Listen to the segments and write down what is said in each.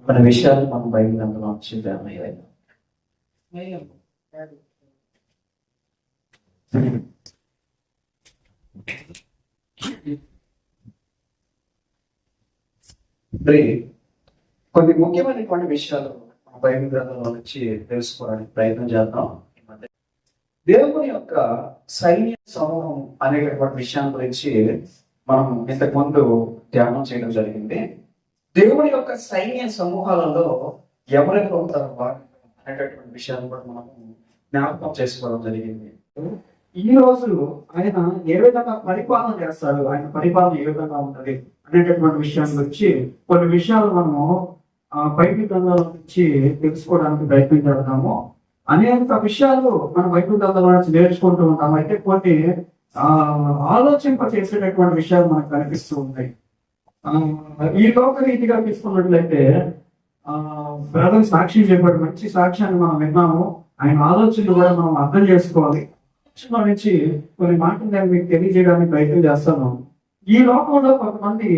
మన విషయాలు మనం బైబిల్ అందులో చూద్దాం. కొన్ని ముఖ్యమైనటువంటి విషయాలు మన బైబిల్ గ్రంథంలో నుంచి తెలుసుకోవడానికి ప్రయత్నం చేద్దాం. దేవుని యొక్క సైన్య సమూహం అనేటటువంటి విషయం గురించి మనం ఇంతకు ముందు ధ్యానం చేయడం జరిగింది. దేవుని యొక్క సైన్య సమూహాలలో ఎవరెవరు ఉంటారు అనేటటువంటి విషయాన్ని కూడా మనం జ్ఞాపకం చేసుకోవడం జరిగింది. ఈ రోజు ఆయన ఏ విధంగా పరిపాలన చేస్తాడు, ఆయన పరిపాలన ఏ విధంగా ఉంటది అనేటటువంటి విషయాన్ని వచ్చి కొన్ని విషయాలు మనము బైబిల్ గ్రంథాల నుంచి తెలుసుకోవడానికి ప్రయత్నం చేద్దాము. అనేక విషయాలు మనం బైబిల్ గ్రంథాల నుంచి నేర్చుకుంటూ ఉంటాము. అయితే కొన్ని ఆలోచింప చేసేటటువంటి విషయాలు మనకు కనిపిస్తూ ఉంటాయి. ఈ లోక రీతిగా తీసుకున్నట్లయితే బ్రదర్ సాక్ష్యం చెప్పాడు, మంచి సాక్ష్యాన్ని మనం విన్నాము. ఆయన ఆలోచనలు కూడా మనం అర్థం చేసుకోవాలి. నుంచి కొన్ని మాటలు నేను మీకు తెలియజేయడానికి ప్రయత్నం చేస్తాను. ఈ లోకంలో కొంతమంది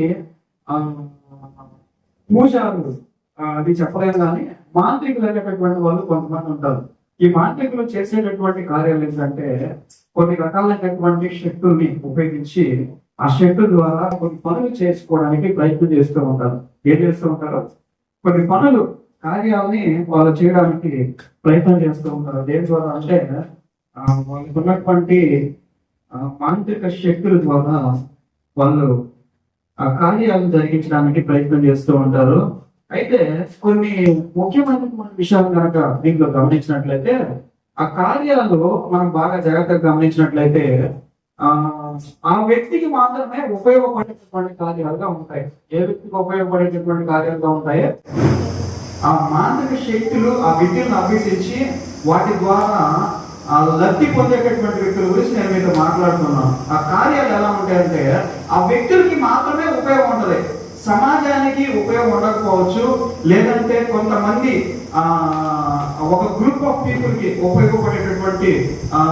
పూజారులు, అది చెప్పలేము కానీ మాంత్రికులు అనేటటువంటి వాళ్ళు కొంతమంది ఉంటారు. ఈ మాంత్రికులు చేసేటటువంటి కార్యాలు ఏంటంటే కొన్ని రకాలైనటువంటి శక్తుల్ని ఉపయోగించి ఆ శక్తి ద్వారా కొన్ని పనులు చేసుకోవడానికి ప్రయత్నం చేస్తూ ఉంటారు. ఏం చేస్తూ ఉంటారు? కొన్ని పనులు కార్యాలని వాళ్ళు చేయడానికి ప్రయత్నం చేస్తూ ఉంటారు. దేని ద్వారా అంటే వాళ్ళకు ఉన్నటువంటి మాంత్రిక శక్తుల ద్వారా వాళ్ళు ఆ కార్యాలను జరిగించడానికి ప్రయత్నం చేస్తూ ఉంటారు. అయితే కొన్ని ముఖ్యమైనటువంటి విషయాలు కనుక దీంట్లో గమనించినట్లయితే ఆ కార్యాలు మనం బాగా జాగ్రత్తగా గమనించినట్లయితే ఆ వ్యక్తికి మాత్రమే ఉపయోగపడేటటువంటి కార్యాలుగా ఉంటాయి. ఏ వ్యక్తికి ఉపయోగపడేటటువంటి కార్యాలుగా ఉంటాయి? ఆ మానసిక శక్తులు ఆ విద్యను అభ్యసించి వాటి ద్వారా లబ్ధి పొందేటటువంటి వ్యక్తుల గురించి నేను మీతో మాట్లాడుతున్నాను. ఆ కార్యాలు ఎలా ఉంటాయంటే ఆ వ్యక్తులకి మాత్రమే ఉపయోగం ఉంటుంది, సమాజానికి ఉపయోగం ఉండకపోవచ్చు, లేదంటే కొంతమంది ఒక గ్రూప్ ఆఫ్ పీపుల్ కి ఉపయోగపడేటటువంటి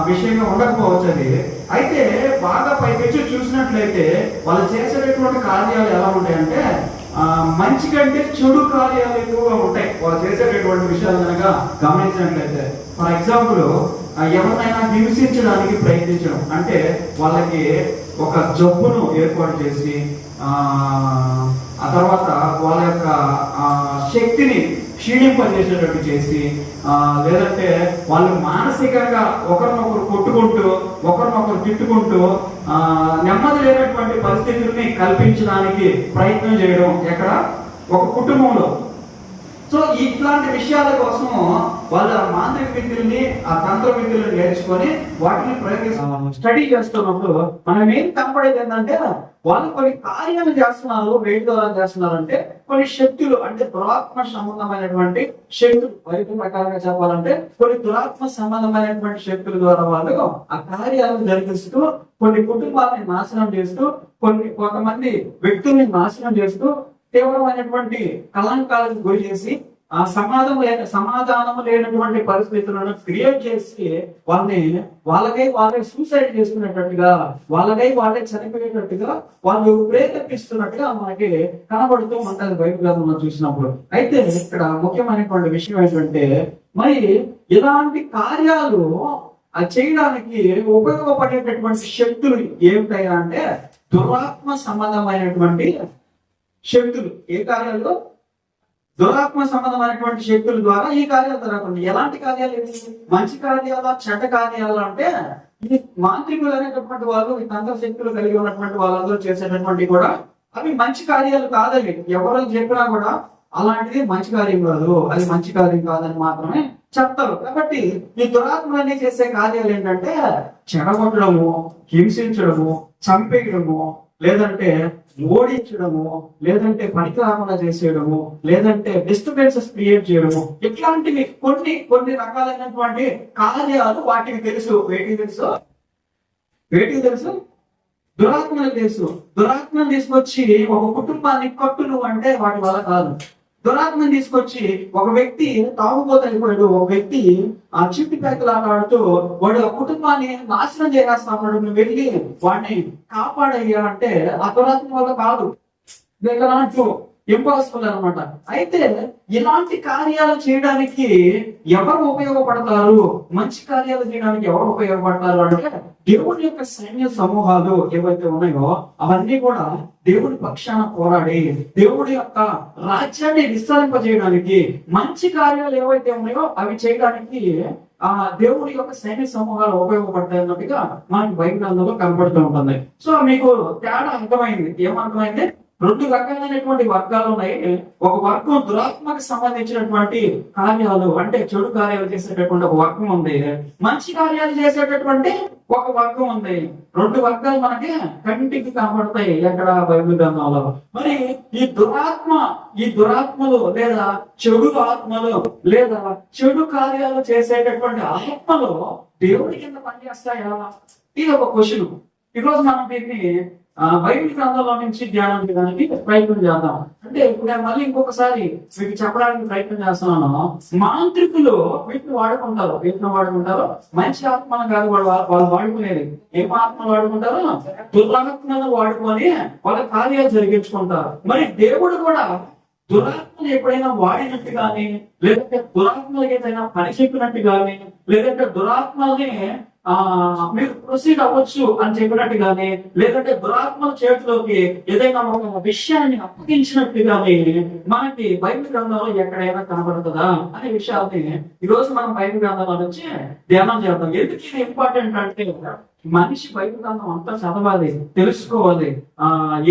విషయంగా ఉండకపోవచ్చు. అది అయితే బాగా పైపెచ్చి చూసినట్లయితే వాళ్ళు చేసేటటువంటి కార్యాలు ఎలా ఉంటాయంటే మంచి కంటే చెడు కార్యాలు ఎక్కువగా ఉంటాయి వాళ్ళు చేసేటటువంటి విషయాలు కనుక గమనించినట్లయితే. ఫర్ ఎగ్జాంపుల్, ఎవరినైనా హింసించడానికి ప్రయత్నించడం అంటే వాళ్ళకి ఒక జబ్బును ఏర్పాటు చేసి ఆ తర్వాత వాళ్ళ యొక్క శక్తిని క్షీణింపజేసేటట్టు చేసి, లేదంటే వాళ్ళు మానసికంగా ఒకరినొకరు కొట్టుకుంటూ ఒకరినొకరు తిట్టుకుంటూ నెమ్మది లేనటువంటి పరిస్థితుల్ని కల్పించడానికి ప్రయత్నం చేయడం ఎక్కడ? ఒక కుటుంబంలో. సో ఇట్లాంటి విషయాల కోసం వాళ్ళ మాంత్రిక విద్యల్ని ఆ తంత్ర విద్యలను నేర్చుకొని వాటిని స్టడీ చేస్తున్నప్పుడు మనం ఏం కనపడేది ఏంటంటే వాళ్ళు కొన్ని కార్యాలు చేస్తున్నారు. వేటి ద్వారా చేస్తున్నారంటే కొన్ని శక్తులు, అంటే దురాత్మ సంబంధమైనటువంటి శక్తులు, బైబిల్ ప్రకారంగా చెప్పాలంటే కొన్ని దురాత్మ సంబంధమైనటువంటి శక్తుల ద్వారా వాళ్ళు ఆ కార్యాలను జరిగిస్తూ కొన్ని కుటుంబాలని నాశనం చేస్తూ కొంతమంది వ్యక్తుల్ని నాశనం చేస్తూ తీవ్రమైనటువంటి కళంకాలకు గురి చేసి ఆ సమాధానం లేనటువంటి పరిస్థితులను క్రియేట్ చేసి వాళ్ళే సూసైడ్ చేసుకునేటట్టుగా, వాళ్ళే చనిపోయేటట్టుగా వాళ్ళు ప్రేరేపిస్తున్నట్టుగా మనకి కనబడుతూ ఉంటది బైబిల్ గ్రంథంలో చూసినప్పుడు. అయితే ఇక్కడ ముఖ్యమైనటువంటి విషయం ఏంటంటే మరి ఇలాంటి కార్యాలు చేయడానికి ఉపయోగపడేటటువంటి శక్తులు ఏమిటాయా అంటే దురాత్మ సంబంధమైనటువంటి శక్తులు. ఏ కార్యాలు? దురాత్మ సంబంధమైనటువంటి శక్తుల ద్వారా ఈ కార్యాలు జరగకుండా. ఎలాంటి కార్యాలు? మంచి కార్యాల, చెడ్డ కార్యాలు అంటే ఇది మాంత్రికులు అనేటటువంటి వాళ్ళు, ఈ తంత్ర శక్తులు కలిగి ఉన్నటువంటి వాళ్ళందరూ చేసేటటువంటి కూడా అవి మంచి కార్యాలు కాదని ఎవరు చెప్పినా కూడా అలాంటిది మంచి కార్యం కాదు, అది మంచి కార్యం కాదని మాత్రమే చెప్తారు. కాబట్టి ఈ దురాత్మలన్నీ చేసే కార్యాలు ఏంటంటే చెడగొట్టడము, హింసించడము, చంపేయడము, లేదంటే ఓడించడము, లేదంటే పనికి రాకుండా చేసేయడము, లేదంటే డిస్టర్బెన్సెస్ క్రియేట్ చేయడము, ఇట్లాంటివి కొన్ని రకాలైనటువంటి కార్యాలు వాటికి తెలుసు. వేటికి తెలుసు? దురాత్మలకు తెలుసు. దురాత్మను తీసుకొచ్చి ఒక కుటుంబాన్ని కట్టును అంటే వాటి వల్ల కాదు. దురాత్మని తీసుకొచ్చి ఒక వ్యక్తి తాగుబోతు అయిపోయాడు, ఒక వ్యక్తి ఆ చిట్టి ప్యాకులాడుతూ వాడు ఆ కుటుంబాన్ని నాశనం చేసేస్తా ఉన్నాడు, నువ్వు వెళ్ళి వాడిని కాపాడయ్యా అంటే ఆ దురాత్మ వల్ల కాదు. ఇంపాసిబుల్ అన్నమాట. అయితే ఇలాంటి కార్యాలు చేయడానికి ఎవరు ఉపయోగపడతారు, మంచి కార్యాలు చేయడానికి ఎవరు ఉపయోగపడతారు అంటే దేవుని యొక్క సైన్య సమూహాలు ఏవైతే ఉన్నాయో అవన్నీ కూడా దేవుడి పక్షాన పోరాడి దేవుడి యొక్క రాజ్యాన్ని విస్తరింపజేయడానికి, మంచి కార్యాలు ఏవైతే ఉన్నాయో అవి చేయడానికి ఆ దేవుడి యొక్క సైన్య సమూహాలు ఉపయోగపడతాయి అన్నట్టుగా మనకి బైబిల్ గ్రంథంలో కనబడుతూ ఉంటుంది. సో మీకు తేడా అర్థమైంది. ఏమర్థమైంది? రెండు రకాలైనటువంటి వర్గాలు ఉన్నాయి. ఒక వర్గం దురాత్మకు సంబంధించినటువంటి కార్యాలు, అంటే చెడు కార్యాలు చేసేటటువంటి ఒక వర్గం ఉంది. మంచి కార్యాలు చేసేటటువంటి ఒక వర్గం ఉంది. రెండు వర్గాలు మనకి కంటికి కనబడతాయి ఎక్కడ బైబిల్ గ్రంథంలో. మరి ఈ దురాత్మలు లేదా చెడు ఆత్మలు లేదా చెడు కార్యాలు చేసేటటువంటి ఆత్మలు దేవుడి కింద పనిచేస్తాయా? ఇది ఒక క్వశ్చన్. ఈరోజు మనం దీన్ని బైబిల్ గ్రంథంలో నుంచి ధ్యానం చేయడానికి ప్రయత్నం చేద్దాం. అంటే ఇప్పుడు నేను మళ్ళీ ఇంకొకసారి మీకు చెప్పడానికి ప్రయత్నం చేస్తున్నాను. మాంత్రికులు వీటిని వాడుకుంటారు. వీటిని వాడుకుంటారు మంచి ఆత్మను కాదు వాళ్ళు వాడుకునేది. ఏం ఆత్మను వాడుకుంటారు? దురాత్మను వాడుకొని వాళ్ళ కార్యాలు జరిగించుకుంటారు. మరి దేవుడు కూడా దురాత్మలు ఎప్పుడైనా వాడినట్టు గాని, లేదంటే దురాత్మలకి ఏదైనా పని చెప్పినట్టు గాని, లేదంటే దురాత్మల్ని మీరు ప్రొసీడ్ అవ్వచ్చు అని చెప్పినట్టుగానే, లేదంటే దురాత్మల చేతిలోకి ఏదైనా ఒక విషయాన్ని అప్పగించినట్టుగానే మనకి బైబిల్ గ్రంథంలో ఎక్కడైనా కనబడుతుందా అనే విషయాన్ని ఈ రోజు మనం బైబిల్ గ్రంథంలో నుంచి ధ్యానం చేద్దాం. ఎందుకు ఇది ఇంపార్టెంట్ అంటే మనిషి బైబిల్ గ్రంథం అంతా చదవాలి, తెలుసుకోవాలి.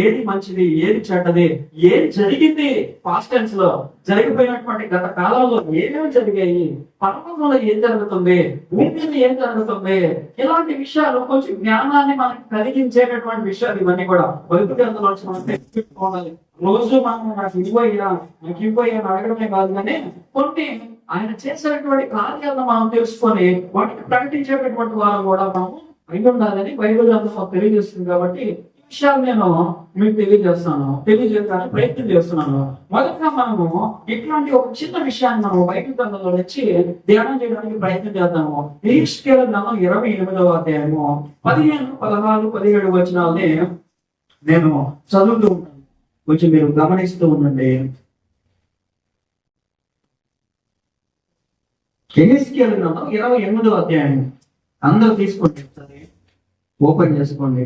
ఏది మంచిది, ఏది చెడ్డది, ఏది జరిగింది పాస్ట్ టెన్స్ లో, జరిగిపోయినటువంటి గత కాలంలో ఏమేమి జరిగాయి, పర్వతంలో ఏం జరుగుతుంది, భూమి మీద ఏం జరుగుతుంది, ఇలాంటి విషయాలు కొంచెం జ్ఞానాన్ని మనకి కలిగించేటటువంటి విషయాలు ఇవన్నీ కూడా బైబిల్ గ్రంథంలో మనం తెలుసుకోవాలి. రోజు మనం నాకు ఇవ్వయ్యా అని అడగడమే కాదు, కానీ కొన్ని ఆయన చేసేటువంటి కార్యాలను మనం తెలుసుకొని వాటిని ప్రకటించేటటువంటి వారు కూడా మనం అయి ఉండాలని బైబిల్ గ్రంథం తెలియజేస్తుంది. కాబట్టి ఈ విషయాలు నేను మీకు తెలియజేయడానికి ప్రయత్నం చేస్తున్నాను. మొదటగా మనము ఇట్లాంటి ఒక చిన్న విషయాన్ని మనం బైబిల్ గ్రంథంలో వచ్చి ధ్యానం చేయడానికి ప్రయత్నం చేద్దాము. యెహెజ్కేలు గ్రంథం 28వ అధ్యాయము 15, 16, 17 వచనాలని నేను చదువుతూ ఉంటాను. కొంచెం మీరు గమనిస్తూ ఉండండి. యెహెజ్కేలు గ్రంథం 28వ అధ్యాయం అందరూ తీసుకోండి, ఓపెన్ చేసుకోండి.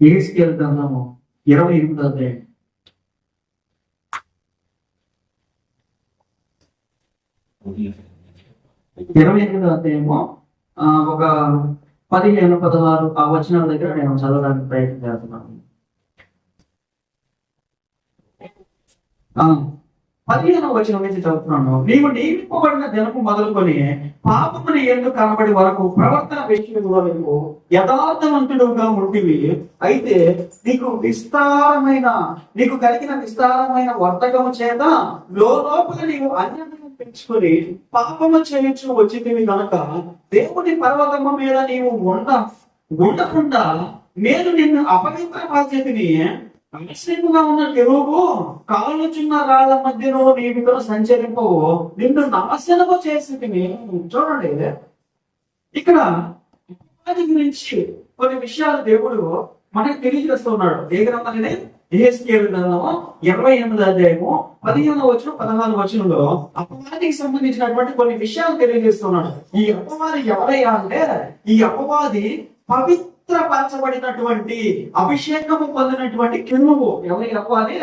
యెహెజ్కేలు గ్రంథము 28వ అధ్యాయం. ఒక 15, 16 ఆ వచనాల దగ్గర నేను చదవడానికి ప్రయత్నం చేస్తున్నాను. 15వ వచనం నుంచి చదువుతున్నాను. నీవు నియమింపబడిన దినము మొదలుకొని పాపముని ఎందుకు కనబడి వరకు ప్రవర్తన విషయంలో యథార్థవంతుడుగా ఉంటివి. అయితే నీకు కలిగిన విస్తారమైన వర్తకము చేత లోపల నీవు అన్యతను పెంచుకొని పాపము చేయొచ్చు వచ్చింది కనుక దేవుని పర్వతము మీద నీవు ఉండకుండా నేను నిన్ను అపవిత్ర బాధ్యతని ఆశ్రయముగా ఉన్న కెరూబు కాలుచున్న రాళ్ల మధ్యలో నీవితో సంచరింపవు నిన్ను నాశనము చేసి. చూడండి, ఇక్కడ ఉపాధి గురించి కొన్ని విషయాలు దేవుడు మనకు తెలియజేస్తున్నాడు. ఏ గ్రంథం అనేది? యెహెజ్కేలు గ్రంథము 28వ అధ్యాయము 15వ వచనం 16వ వచనంలో అపవాదికి సంబంధించినటువంటి కొన్ని విషయాలు తెలియజేస్తున్నాడు. ఈ అపవాది ఎవరయ్యా అంటే, ఈ అపవాది పవిత్రపరచబడినటువంటి అభిషేకము పొందినటువంటి కెరూబు. ఎవరి అపవాది?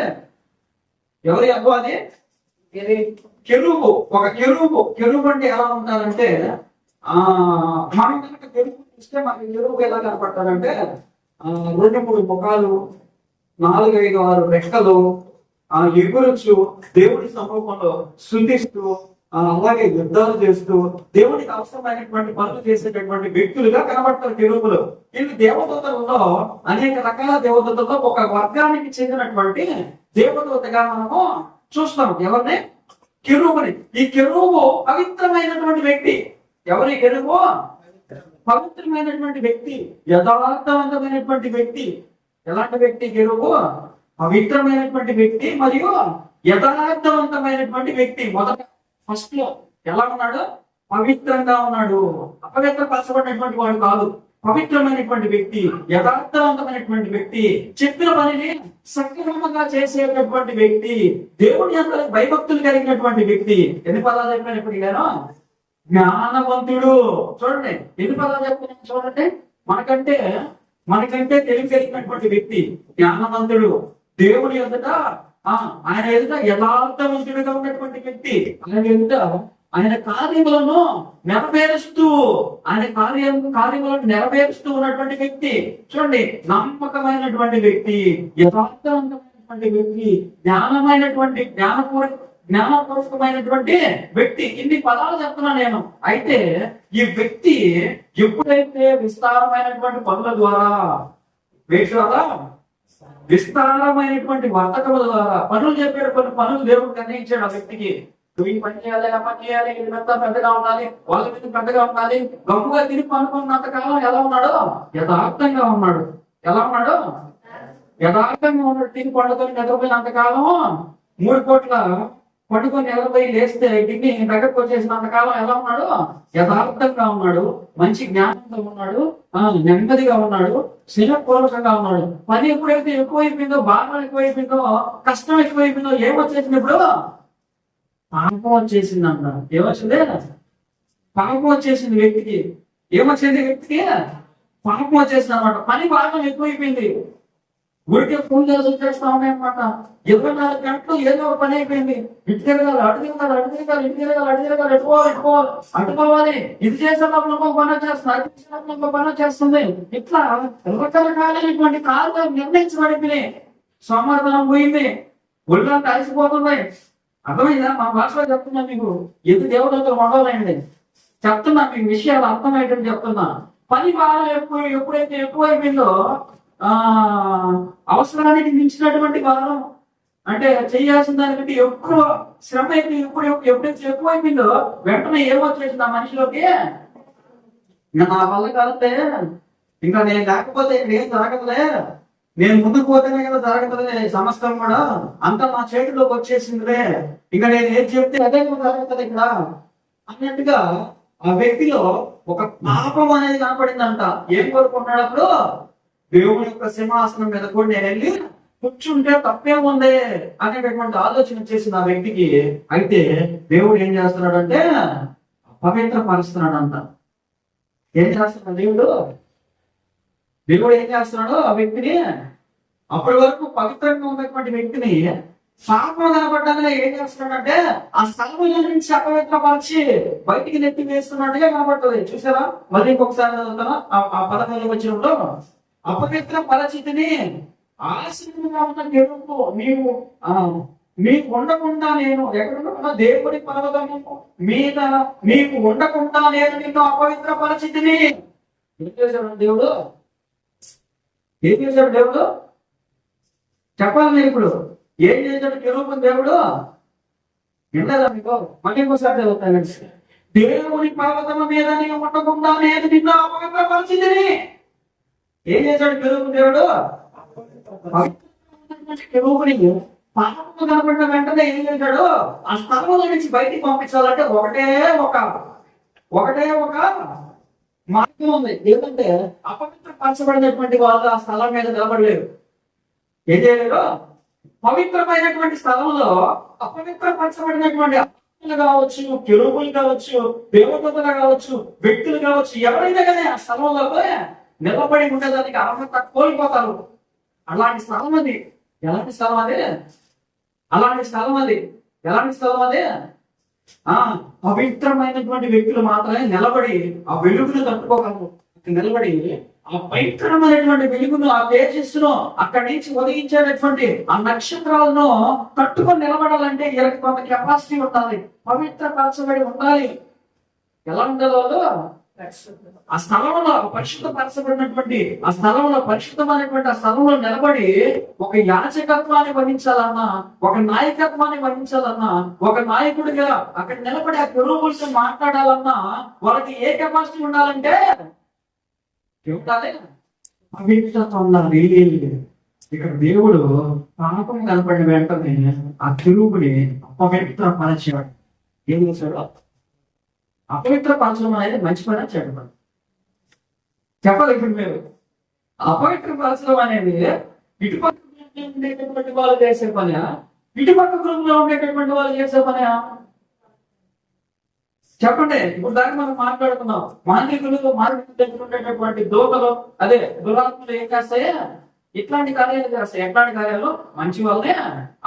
కెరూబు. ఒక కెరూబు అంటే ఎలా ఉంటారంటే, మనం కనుక కెరూబు చూస్తే మనకి కెరూబు ఎలా కనపడతారంటే 2, 3 ముఖాలు, 4, 5, 6 రెక్కలు, ఎగురొచ్చు, దేవుడి సమూహంలో శుద్ధిస్తూ, అలాగే యుద్ధాలు చేస్తూ దేవుడికి అవసరమైనటువంటి పనులు చేసేటటువంటి వ్యక్తులుగా కనబడతారు కెరూబులు. వీళ్ళు దేవదూతలలో అనేక రకాల దేవదూతల్లో ఒక వర్గానికి చెందినటువంటి దేవదూతగా మనము చూస్తాం. ఎవరిని? కెరూబుని. ఈ కెరూబు పవిత్రమైనటువంటి వ్యక్తి. ఎవరి కెరూబు? పవిత్రమైనటువంటి వ్యక్తి, యథార్థవంతమైనటువంటి వ్యక్తి. ఎలాంటి వ్యక్తి కెరూబు? పవిత్రమైనటువంటి వ్యక్తి మరియు యథార్థవంతమైనటువంటి వ్యక్తి. మొదట ఫస్ట్ లో ఎలా ఉన్నాడు? పవిత్రంగా ఉన్నాడు. అపవిత్రపరచబడినటువంటి వాడు కాదు. పవిత్రమైనటువంటి వ్యక్తి, యథార్థవంతమైనటువంటి వ్యక్తి, చెప్పిన పనిని సక్రమంగా చేసేటటువంటి వ్యక్తి, దేవుని యందు భయభక్తులు కలిగినటువంటి వ్యక్తి. ఎన్ని పదాలు చెప్పినప్పటికీ గాను జ్ఞానవంతుడు. చూడండి ఎన్ని పదాలు చెప్తున్నాను చూడండి. మనకంటే మనకంటే తెలివి కలిగినటువంటి వ్యక్తి జ్ఞానవంతుడు, దేవుని ఎదుట ఆయన ఎదుట యథార్థవంతుడిగా ఉన్నటువంటి వ్యక్తి, ఆయన ఎదుట ఆయన కార్యములను నెరవేరుస్తూ కార్యములను నెరవేరుస్తూ ఉన్నటువంటి వ్యక్తి. చూడండి, నమ్మకమైనటువంటి వ్యక్తి, యథార్థవంతమైనటువంటి వ్యక్తి, జ్ఞానపూర్వకమైనటువంటి వ్యక్తి. ఇన్ని పదాలు చెప్తున్నా నేను. అయితే ఈ వ్యక్తి ఎప్పుడైతే విస్తారమైనటువంటి పనుల ద్వారా విస్తారమైనటువంటి వర్తకముల ద్వారా పనులు చెప్పాడు, కొన్ని పనులు దేవుడు నిర్ణయించాడు ఆ వ్యక్తికి. నువ్వు ఈ పని చేయాలి, ఆ పని చేయాలి, వీళ్ళంతా పెద్దగా ఉండాలి, వాళ్ళ మీద పెద్దగా ఉండాలి. గమ్ముగా తిరిగి పనుకున్నంత కాలం ఎలా ఉన్నాడు? యథార్థంగా ఉన్నాడు. ఎలా ఉన్నాడు? యథార్థంగా ఉన్నాడు. తిరిగి పండుకొని నిద్రపోయినంత కాలం 3 కోట్ల పట్టుకొని నిద్రపోయి లేస్తే కిడ్నీ దగ్గరకు వచ్చేసినంత కాలం ఎలా ఉన్నాడు? యథార్థంగా ఉన్నాడు, మంచి జ్ఞానంతో ఉన్నాడు, నెమ్మదిగా ఉన్నాడు, స్నేహపూర్వకంగా ఉన్నాడు. పని ఎప్పుడైతే ఎక్కువైపోయిందో, భారం ఎక్కువైపోయిందో, కష్టం ఎక్కువైపోయిందో, ఏమొచ్చేసినప్పుడు పాపం వచ్చేసిందంట. ఏమొచ్చింది? పాపం వచ్చేసింది వ్యక్తికి. ఏమొచ్చింది వ్యక్తికి? పాపం వచ్చేసింది అనమాట. పని భాగం ఎక్కువైపోయింది. ఊరికే ఫోన్ చేసి వచ్చేస్తా ఉన్నాయన్నమాట. 24 గంటలు ఏదో ఒక పని అయిపోయింది. ఇటు తిరగాలి, అటు తిరగాలి, అటు తిరగాలి, ఇటు తిరగాలి, అటు తిరగాలి, అట్టుకోవాలి. ఇది చేసేటప్పుడు ఇంకో పని వచ్చేస్తుంది, అది చేసేటప్పుడు ఇంకో పని వచ్చేస్తుంది. ఇట్లా రకరకాలైనటువంటి కార్యాలు నిర్ణయించబడిపోయినాయి. సోమవారం పోయింది, ఒళ్ళంతా అలసిపోతుంది. అర్థమైందా? మా భాషలో చెప్తున్నా మీకు. ఎందుకు దేవుడితో ఉండవాలండి చెప్తున్నా, మీకు విషయాలు అర్థమయ్యేటట్టు చెప్తున్నా. పని బాగా ఎప్పుడైతే ఎక్కువైపోయిందో, అవసరానికి మించినటువంటి భారం, అంటే చేయాల్సిన దానికంటే ఎక్కువ శ్రమ అయితే ఎప్పుడైతే ఎక్కువైపోయిందో, వెంటనే ఏమొచ్చేసింది ఆ మనిషిలోకి? ఇంకా నా వల్ల కాదే, ఇంకా నేను లేకపోతే ఇక్కడ ఏం జరగదులే, నేను ముందుకు పోతేనే కదా జరగదులే, సమస్తం కూడా అంతా నా చేతిలోకి వచ్చేసిందిలే, ఇంకా నేను ఏం చెప్తే అదే జరుగుతుంది ఇక్కడ అన్నట్టుగా ఆ వ్యక్తిలో ఒక పాపం అనేది కనపడిందంట. ఏం కోరుకున్నాడు అప్పుడు? దేవుని యొక్క సింహాసనం మీద కూడా నేను వెళ్ళి కూర్చుంటే తప్పేముంది అనేటటువంటి ఆలోచన వచ్చేసింది ఆ వ్యక్తికి. అయితే దేవుడు ఏం చేస్తున్నాడంటే పవిత్రపరుస్తున్నాడంట. ఏం చేస్తున్నాడు దేవుడు ఏం చేస్తున్నాడు ఆ వ్యక్తిని? అప్పటి వరకు పవిత్రంగా ఉన్నటువంటి వ్యక్తిని పాపం కనపడ్డానే ఏం చేస్తున్నాడంటే ఆ స్థలంలో నుంచి అపవిత్రపరిచి బయటికి నెట్టి వేస్తున్నట్టుగా కనపడుతుంది. చూసారా? మళ్ళీ ఇంకొకసారి చదువుతాను ఆ 15వ వచనంలో. అపవిత్ర పరిస్థితిని ఆశ్రమంగా ఉన్న కెరూబు మీకు ఉండకుండా నేను ఎక్కడ దేవుడి పర్వతము మీద మీకు ఉండకుండా నేను నిన్ను అపవిత్ర పరిస్థితిని. ఏం చేశాడు దేవుడు? ఏం చేశాడు దేవుడు? చెప్పాలి మీరు ఇప్పుడు. ఏం చేశాడు కెరూబు దేవుడు? వినలేదా మీకు? మళ్ళీ ఇంకోసారి చదువుతాను. దేవుని పర్వతము మీద నేను ఉండకుండా నేను నిన్ను అపవిత్ర పరిస్థితిని. ఏం చేశాడు కెరూబు దేవుడు? కెరూబుని పాపము కనబడిన వెంటనే ఏం చేశాడు? ఆ స్థలంలో నుంచి బయటికి పంపించాలంటే ఒకటే ఒక మార్గం ఉంది. ఏంటంటే అపవిత్రపరచబడినటువంటి వాళ్ళు ఆ స్థలం మీద నిలబడలేరు. ఏం చేయలేరు? పవిత్రమైనటువంటి స్థలంలో అపవిత్రపరచబడినటువంటి కావచ్చు, కెరూబులు కావచ్చు, దేవతలు కావచ్చు, వ్యక్తులు కావచ్చు, ఎవరైనా కానీ ఆ స్థలంలో నిలబడి ఉండేదానికి అర్హత కోల్పోతారు. అలాంటి స్థలం అది. ఎలాంటి స్థలం అది? అలాంటి స్థలం అది. ఎలాంటి స్థలం అది? పవిత్రమైనటువంటి వ్యక్తులు మాత్రమే నిలబడి ఆ వెలుగును తట్టుకోగలరు. నిలబడి ఆ పవిత్రమైనటువంటి వెలుగును, ఆ తేజస్సును అక్కడి నుంచి ఒదిగించేటటువంటి ఆ నక్షత్రాలను తట్టుకొని నిలబడాలంటే వీళ్ళకి కొంత కెపాసిటీ ఉండాలి, పవిత్రపరచబడి ఉండాలి. ఎలా ఉండాలి వాళ్ళు? ఆ స్థలంలో పరిశుద్ధపరచబడినటువంటి ఆ స్థలంలో పరిశుద్ధమైనటువంటి ఆ స్థలంలో నిలబడి ఒక యాచకత్వాన్ని వహించాలన్నా, ఒక నాయకత్వాన్ని వహించాలన్నా, ఒక నాయకుడిగా అక్కడ నిలబడి ఆ కెరూబులతో మాట్లాడాలన్నా వాళ్ళకి ఏ కెపాసిటీ ఉండాలంటే ఉండాలి, పవిత్రత ఉండాలి. ఇక్కడ దేవుడు పాపం కనపడిన వెంటనే ఆ కెరూబుని అపవిత్రపరచాడు. ఏం చేశాడు? అపవిత్రపరచడం అనేది మంచి పని, చెడ్డ పని. చెప్పాలి ఇప్పుడు మీరు. అపవిత్రపరచడం అనేది ఇటుపక్క ఉండేటటువంటి వాళ్ళు చేసే పనా, ఇటుపక్క గ్రూప్ లో ఉండేటటువంటి వాళ్ళు చేసే పనా? చెప్పండి. ఇప్పుడు దాకా మనం మాట్లాడుతున్నాం, మాంత్రికులు ఉండేటటువంటి దూతలు, అదే దురాత్మలు ఏం చేస్తాయా? ఇట్లాంటి కార్యాలు చేస్తాయి. ఎట్లాంటి కార్యాలు? మంచి వాళ్ళనే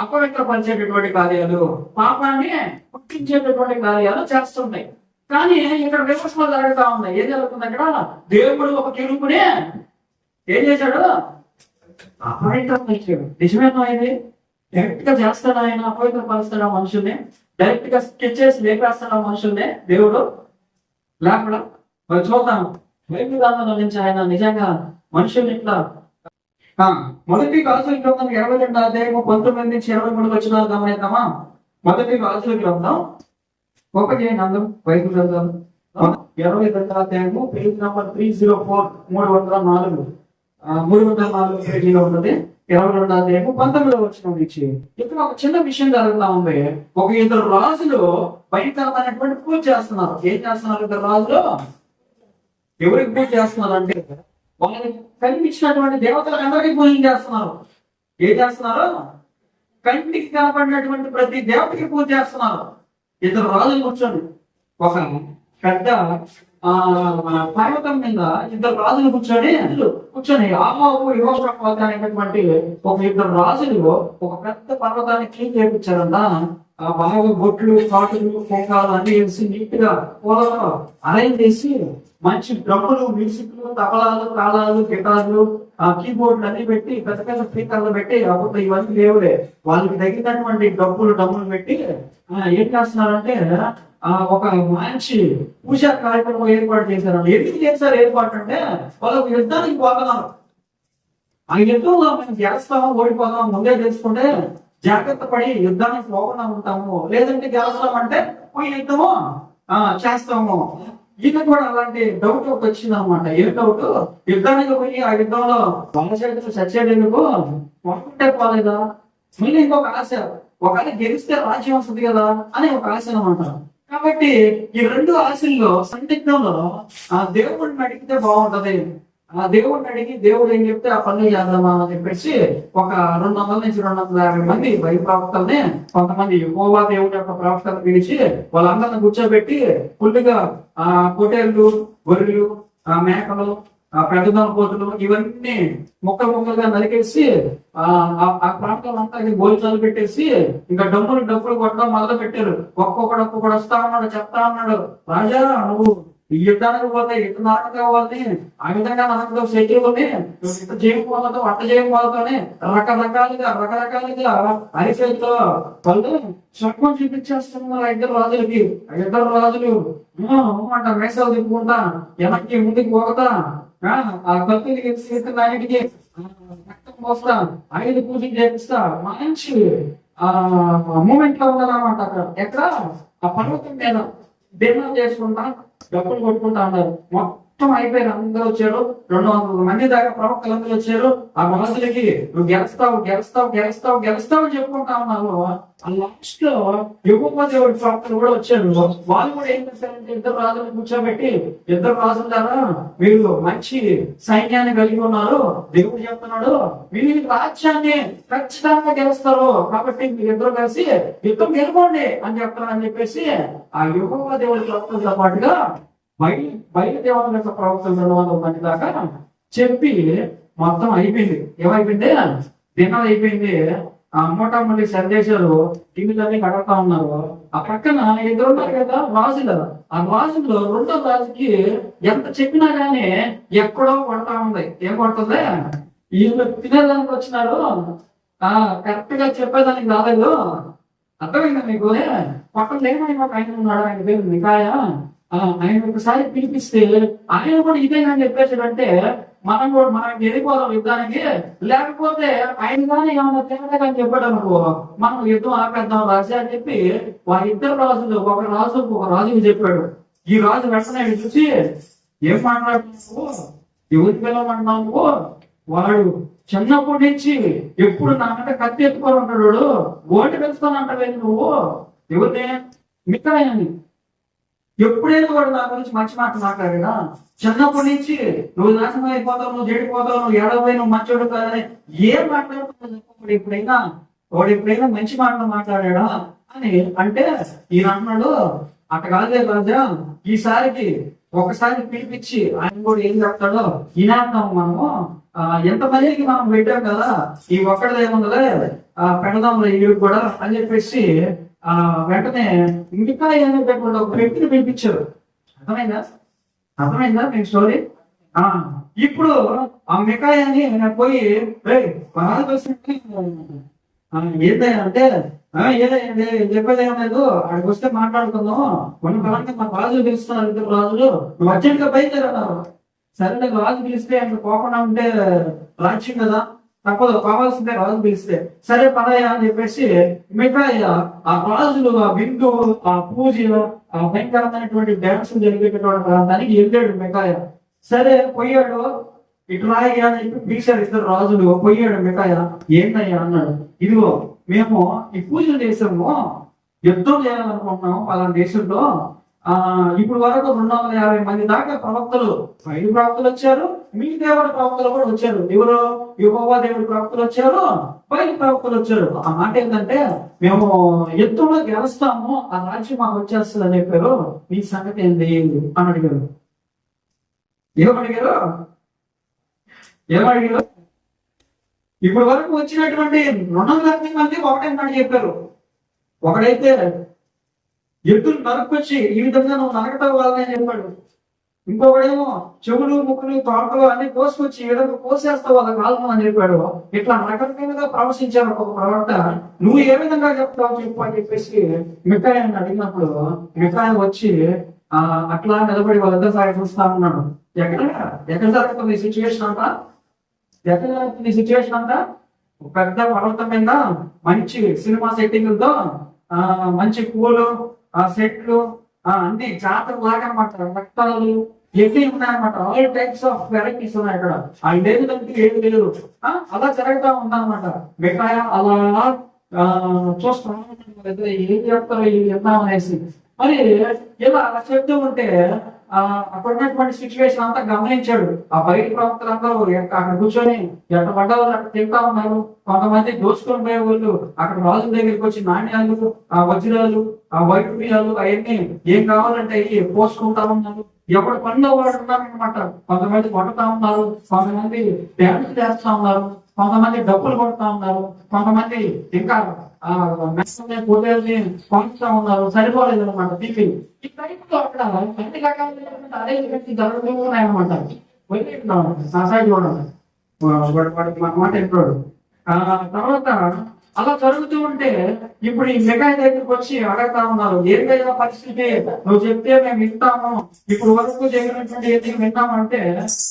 అపవిత్రపరిచేటటువంటి కార్యాలు, పాపాన్ని పుట్టించేటటువంటి కార్యాలు చేస్తుంటాయి. కానీ ఇక్కడ విమర్శలు జరుగుతా ఉన్నాయి. ఏం జరుగుతుంది అక్కడ? దేవుడు ఒక కెరూబుని ఏం చేశాడు? అపవిత్రపరిచాడు. నిజమేనా? ఇది డైరెక్ట్ గా చేస్తాడు ఆయన? అపవిత్రపరుస్తాడు ఆ మనుషుల్ని? డైరెక్ట్ గా స్కెచ్ చేసి లేపేస్తాడు ఆ మనుషుల్ని దేవుడు? లేకుండా మరి చూద్దాం బైబిల్ గ్రంథంలో నుంచి ఆయన నిజంగా మనుషుల్ని ఇట్లా మొదటి రాజుల గ్రంథం 22వ అధ్యాయం 19 నుంచి 23 వచనాలు గమనిద్దామా? మొదటి రాజుల గ్రంథం ఒకటి నందం బైబిల్ గ్రంథం 22వ అధ్యాయము పేజ్ నంబర్ 304 304 పేజీలో ఉన్నది. 22వ అధ్యాయము 19వ వచనం నుంచి ఇక్కడ ఒక చిన్న విషయం జరుగుతా ఉంది. ఒక ఇద్దరు రాజులు భయంకరమైనటువంటి పూజ చేస్తున్నారు. ఏం చేస్తున్నారు ఇద్దరు రాజులు? ఎవరికి పూజ చేస్తున్నారు అంటే వాళ్ళని కనిపించినటువంటి దేవతలకు అందరికీ పూజలు చేస్తున్నారు. ఏం చేస్తున్నారు? కంటికి కనపడినటువంటి ప్రతి దేవతకి పూజ చేస్తున్నారు. ఇద్దరు రాజులు కూర్చొని ఒక పెద్ద పర్వతం మీద ఇద్దరు రాజులు కూర్చొని ఆమావు యువప్రపాత అనేటటువంటి ఒక ఇద్దరు రాజులు ఒక పెద్ద పర్వతాన్ని క్లీన్ చేయించారంట. ఆ బాగా బొట్లు, కాటులు, పొంగాలు అన్ని వేసి నీట్ గా పూలతో అరేంజ్ చేసి మంచి డ్రమ్ములు, మ్యూజిక్లు, తబలాలు, తాళాలు, గిటార్లు, కీబోర్డులు అన్ని పెట్టి పెద్ద పెద్ద స్పీకర్లు పెట్టి, అప్పుడు ఇవన్నీ లేవులే, వాళ్ళకి తగినటువంటి డమ్ములు పెట్టి ఏం చేస్తున్నారంటే ఒక మంచి పూజా కార్యక్రమం ఏర్పాటు చేశారు. ఎందుకు చేశారు ఏర్పాటు అంటే వాళ్ళకు యుద్ధానికి పోతున్నారు. ఆ యుద్ధంలో మేము గెలుస్తామో ఓడిపోతామో ముందే తెలుసుకుంటే జాగ్రత్త పడి యుద్ధానికి పోకుండా ఉంటాము. లేదంటే గెలుస్తామంటే పోయి యుద్ధము చేస్తాము. ఈయన కూడా అలాంటి డౌట్ ఒకటి వచ్చింది అనమాట. ఏ డౌట్? యుద్ధానికి పోయి ఆ యుద్ధంలో వంశచేతులు చచ్చేటందుకు మొత్తంటే పోలేదా? మళ్ళీ ఇంకొక ఆశ, ఒకవేళ గెలిస్తే రాజ్యం వస్తుంది కదా అని ఒక ఆశ అనమాట. కాబట్టి ఈ రెండు ఆశల్లో సందిగ్ధంలో ఆ దేవుడిని అడిగితే బాగుంటది, ఆ దేవుడిని అడిగి దేవుడు ఏం చెప్తే ఆ పనులు చేద్దామా అని చెప్పేసి ఒక 200 నుంచి 250 మంది బైబిల్ ప్రవక్తల్ని, కొంతమంది యెహోవా దేవుడి యొక్క ప్రవక్తలను పిలిచి వాళ్ళందరిని కూర్చోబెట్టి ఫుల్గా పొటేళ్లు, గొర్రెలు, మేకలు, పెద్దదన పోతులు ఇవన్నీ ముక్కలుగా నరికేసి ఆ ప్రాంతాలంతా భోజనాలు పెట్టేసి ఇంకా డబ్బులు కొట్టడం మొదలు పెట్టారు. ఒక్కొక్కడు వస్తా ఉన్నాడు, చెప్తా ఉన్నాడు, రాజా నువ్వు ఈ యుద్ధానికి పోతే ఇటు నరకం కావాలని, ఆ విధంగా నరకతో శత్రువుని ఇటు చేయకపోతే అట్ట చేయకపోతేనే రకరకాలుగా అరిచేతితో వాళ్ళు స్వర్గం చూపించేస్తున్నారు. ఆ ఇద్దరు రాజులు అంట మేసాలు తిప్పుకుంటా వెనక్కి ముందుకు పోగతా ఆ కత్తికి అన్నిటికీ రక్తం పోస్తా, ఐదు పూజలు చేపిస్తా, మంచి మూమెంట్ లో ఉన్నారన్నమాట. అక్కడ ఎక్కడ? ఆ పర్వతం మీద డిన్నర్ చేసుకుంటా, డబ్బులు కొట్టుకుంటా ఉన్నారు. మొత్తం అయిపోయారు. అందరూ వచ్చారు. 200 మంది దాకా ప్రవక్తలు అందరూ వచ్చారు. ఆ రాజులకి నువ్వు గెలుస్తావు చెప్పుకుంటా ఉన్నావు. ఆ లాస్ట్ లో యెహోవా దేవుడి ప్రవక్తలు కూడా వచ్చారు. వాళ్ళు కూడా ఏం చేశారంటే ఇద్దరు రాజులను కూర్చోబెట్టి, ఇద్దరు రాజుల ద్వారా మీరు మంచి సైన్యాన్ని కలిగి ఉన్నారు, దేవుడు చెప్తున్నాడు మీరు రాజ్యాన్ని ఖచ్చితంగా గెలుస్తారు, కాబట్టి మీరు ఇద్దరు కలిసి యుద్ధం గెలుకోండి అని చెప్తారని చెప్పేసి ఆ యెహోవా దేవుడి ప్రవక్తలతో పాటుగా బయలుదేవాల యొక్క ప్రవక్తలు 200 మంది దాకా చెప్పి మొత్తం అయిపోయింది. ఏమైపోయింది? డిన్నర్ అయిపోయింది. మోటామొదటి సందేశాలు టీవీలన్నీ కడతా ఉన్నారు. ఆ పక్కన ఇద్దరు ఉన్నారు కదా రాజులు. ఆ రాజులో రెండో రాజుకి ఎంత చెప్పినా గానీ ఎక్కడో పడతా ఉంది. ఏం పడుతుంది? వీళ్ళు తినేదానికి వచ్చినారు, కరెక్ట్ గా చెప్పేదానికి రాలేదు. అర్థమైందా మీకు? పక్కన ఏమైనా ఒక ఆయన ఉన్నాడు, ఆయన పేరు మికాయ. ఆయన ఒకసారి పిలిపిస్తే ఆయన కూడా ఇదేనా చెప్పేసాడంటే మనం వెళ్ళిపోదాం యుద్ధానికి, లేకపోతే ఆయన కానీ ఏమన్నా తేడా కానీ చెప్పాడు అనుకో మనం యుద్ధం ఆపేద్దాం రాజా అని చెప్పి ఇద్దరు రాజులు ఒక రాజుకి చెప్పాడు. ఈ రాజు వెంటనే చూసి ఏం మాట్లాడుతున్నావు, ఎవరికి పిలవమంటున్నావు? వాడు చిన్నప్పటి నుంచి ఎప్పుడు నా అంటే కత్తి ఎత్తుకొని ఉంటాడు, ఓటు పెంచుతానంటావు నువ్వు. ఎవరిని? మికాయని. ఎప్పుడైనా వాడు నా గురించి మంచి మాట మాట్లాడా? చిన్నప్పటి నుంచి నువ్వు నాశనం అయిపోతావు, నువ్వు చెడిపోతావు, నువ్వు ఏడవై, నువ్వు మంచోడు కాదని ఏం మాట్లాడుతున్నావు? వాడు ఎప్పుడైనా మంచి మాటలు మాట్లాడా అని అంటే ఈయన అన్నాడు, అట్ట కాదే రాజా, ఈసారికి ఒకసారి పిలిపించి ఆయన కూడా ఏం చెప్తాడో వినేద్దాం మనము. ఎంతమందికి మనం పెట్టాం కదా, ఈ ఒక్కడిది ఏముందలే పెడదాంలో ఇవి కూడా అని చెప్పేసి వెంటనే ఇంకా ఏమైనా ఒక వ్యక్తిని పిలిపించారు. అర్థమైందా మీకు స్టోరీ? ఇప్పుడు ఆ మికాయని పోయి ఏంటంటే చెప్పేది ఏం లేదు, అక్కడికి వస్తే మాట్లాడుకుందాం, కొన్ని బలంగా మా రాజులు పిలుస్తున్నారు, ఇద్దరు రాజులు, నువ్వు అర్జెంట్ గా బయలుదేరారు. సరే రాజు పిలిస్తే ఆయన పోకుండా ఉంటే రాజ్యం కదా, తప్పదు, కావాల్సిందే రాజు పిలిస్తే. సరే పదయ్యా అని చెప్పేసి మిగతా ఆ రాజులు ఆ విందు ఆ పూజలు ఆ భయంకరమైనటువంటి డ్యాన్స్ జరిగేటటువంటి ప్రాంతానికి వెళ్ళాడు మికాయ. సరే పోయాడు, ఇటు రాయ్యా అని చెప్పి పిలిచారు ఇద్దరు రాజులు. పోయాడు మికాయ, ఏంటయ్యా అన్నాడు, ఇదిగో మేము ఈ పూజలు చేసాము, యుద్ధం చేయాలనుకుంటున్నాము పలానా దేశంలో. ఇప్పుడు వరకు 250 మంది దాకా ప్రవక్తలు, 5 ప్రవక్తలు వచ్చారు, మీ దేవుడి ప్రవక్తలు కూడా వచ్చారు. ఎవరు? యెహోవా దేవుడి ప్రవక్తలు వచ్చారు, 5 ప్రవక్తలు వచ్చారు. ఆ మాట ఏంటంటే మేము యుద్ధంలో గెలుస్తాము, ఆ రాజ్యం మాకు వచ్చేస్తుంది అని చెప్పారు. మీ సంగతి ఏంటి అని అడిగారు. ఏమడిగారు? ఇప్పటి వరకు వచ్చినటువంటి 250 మంది ఒకటే మాట చెప్పారు. ఒకడైతే ఎద్దులు నరుకొచ్చి ఈ విధంగా నువ్వు నరకటం వాళ్ళని చెప్పాడు. ఇంకొకడేమో చెవులు ముక్కులు తోటలు అన్ని కోసుకొచ్చి ఈ విధంగా కోసేస్తావు వాళ్ళ కాలం అని చెప్పాడు. ఇట్లా రకరకాలుగా ప్రవశించారు ఒక ప్రవక్త. నువ్వు ఏ విధంగా చెప్తావు చెప్పు అని చెప్పేసి మికాయాన్ని అడిగినప్పుడు మికాయ వచ్చి అట్లా నిలబడి వాళ్ళందరూ సాగి చూస్తా ఉన్నాడు. ఎక్కడ జరుగుతుంది సిచ్యువేషన్ అంతా? ఎక్కడ జరుగుతుంది సిచ్యువేషన్ అంతా? పెద్ద పర్వతం మీద మంచి సినిమా సెట్టింగ్లతో మంచి పూలు సెట్లు అన్ని జాతర లాగా అనమాట, రక్తాలు ఎన్ని ఉన్నాయన్నమాట. ఆల్ టైప్స్ ఆఫ్ వెరైటీస్ ఉన్నాయి అక్కడ. ఆ లేదు దానికి ఏది లేదు, అలా జరుగుతా ఉందన్నమాట. మిఠాయ అలా చూస్తా ఏం చెప్తారో ఇది విన్నామనేసి. మరి ఇలా అలా చెప్తూ ఉంటే అక్కడ ఉన్నటువంటి సిచ్యువేషన్ అంతా గమనించాడు. ఆ 5 ప్రవక్తలందరూ అక్కడ కూర్చొని ఎట్ట పడ్డవాళ్ళు అక్కడ తింటా ఉన్నారు. కొంతమంది దోచుకొని పోయే వాళ్ళు అక్కడ రాజుల దగ్గరికి వచ్చి నాణ్యాలు, ఆ వజ్రాలు, ఆ వైడూర్యాలు అవన్నీ ఏం కావాలంటే అవి పోసుకుంటా ఉన్నారు. ఎవరి పనిలో వాడు ఉన్నారనమాట. కొంతమంది కొడతా ఉన్నారు, కొంతమంది డ్యాన్స్ చేస్తా ఉన్నారు, కొంతమంది డబ్బులు కొడతా ఉన్నారు, కొంతమంది ఇంకా పొదేల్ని పంచుతా ఉన్నారు. సరిపోలేదు అనమాట టిఫిన్. ఈ టైంలో అక్కడ అన్ని రకాలైనటువంటి అరేంజ్మెంట్ జరుగుతూ ఉన్నాయన్నమాట. నా సైడ్ చూడండి, మన మాట ఎప్పుడు తర్వాత అలా జరుగుతూ ఉంటే ఇప్పుడు ఈ మిఠాయి దగ్గరికి వచ్చి అడగతా ఉన్నారు, ఏంటైనా పరిస్థితి, నువ్వు చెప్తే మేము వింటాము, ఇప్పుడు వరకు జరిగినటువంటి ఏది వింటామంటే